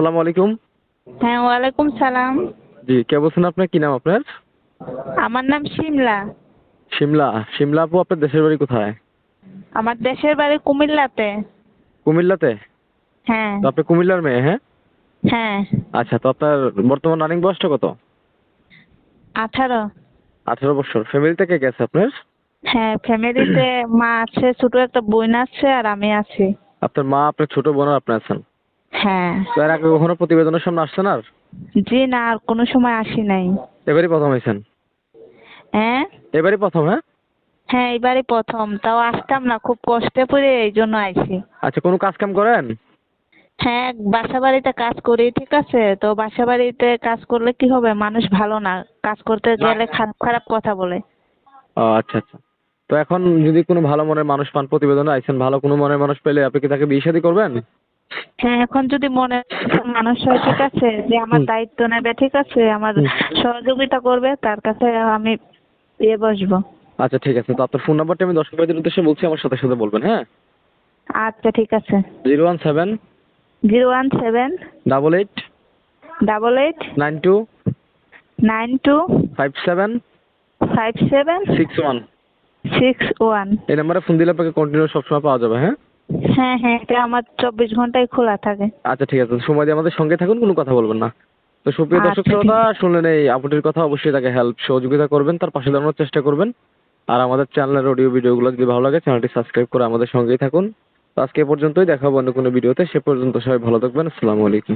আসসালামু আলাইকুম। হ্যাঁ, ওয়ালাইকুম সালাম। জি, কে বলছেন আপনার? কি নাম আপনার? আমার নাম শিমলা। শিমলা। শিমলা আপু, আপনার দেশের বাড়ি কোথায়? আমার দেশের বাড়ি কুমিল্লাতে। কুমিল্লাতে? হ্যাঁ। তো আপনি কুমিল্লার মেয়ে, হ্যাঁ? হ্যাঁ। আচ্ছা, তো আপনার বর্তমান রানিং বয়সটা কত? 18। 18 বছর। ফ্যামিলিতে কে কে আছে আপনার? হ্যাঁ, ফ্যামিলিতে মা আছে, ছোট একটা বোন আছে, আর আমি আছি। আপনার মা, আপনার ছোট বোন আর আপনি আছেন। হ্যাঁ। তো এর আগে কখনো প্রতিবেদনের সামনে আসছেন আর? জি না, আর কোনো সময় আসি নাই। এবারই প্রথম হয়েছেন? হ্যাঁ। এবারই প্রথম, হ্যাঁ? হ্যাঁ, এবারই প্রথম, তাও আসতাম না, খুব কষ্টে পড়ে এই জন্য আইছি। আচ্ছা, কোনো কাজ কাম করেন? হ্যাঁ, বাসা বাড়িতে কাজ করি, ঠিক আছে, তো বাসা বাড়িতে কাজ করলে কি হবে, মানুষ ভালো না, কাজ করতে গেলে খারাপ খারাপ কথা বলে। ও আচ্ছা আচ্ছা। তো এখন যদি কোনো ভালো মনের মানুষ পান, প্রতিবেদনে আইছেন, ভালো কোনো মনের মানুষ পেলে আপনি কি তাকে বিয়ে শাদী করবেন? হ্যাঁ, এখন যদি মনে মানুষ হয়, ঠিক আছে, যে আমার হুম, দায়িত্ব নেবে, ঠিক আছে, আমার হুম। সহযোগিতা করবে, তার কাছে আমি দিয়ে বসবো। আচ্ছা ঠিক আছে, তো আপনার ফোন নাম্বারটা আমি দর্শক ভাইদের উদ্দেশ্যে বলছি, আমার সাথে সাথে বলবেন, হ্যাঁ? আচ্ছা, ঠিক আছে। 017 017 88 88 92 92 57 57 61। 61। এই নাম্বারে ফোন দিলে আপনাকে কন্টিনিউ সবসময় পাওয়া যাবে, হ্যাঁ? হ্যাঁ হ্যাঁ, এটা আমার 24 ঘন্টাই খোলা থাকে। আচ্ছা ঠিক আছে, সময় দিয়ে আমাদের সঙ্গে থাকুন, কোনো কথা বলবেন না। তো সুপ্রিয় দর্শক আচ্ছা, ঠিক। শ্রোতা, শুনলেন এই আপুটির কথা, অবশ্যই তাকে হেল্প সহযোগিতা করবেন, তার পাশে দাঁড়ানোর চেষ্টা করবেন। আর আমাদের চ্যানেলের অডিও ভিডিওগুলো যদি ভালো লাগে, চ্যানেলটি সাবস্ক্রাইব করে আমাদের সঙ্গেই থাকুন। তো আজকে এ পর্যন্তই, দেখা হবে অন্য কোনো ভিডিওতে। সে পর্যন্ত সবাই ভালো থাকবেন। আসসালামু আলাইকুম।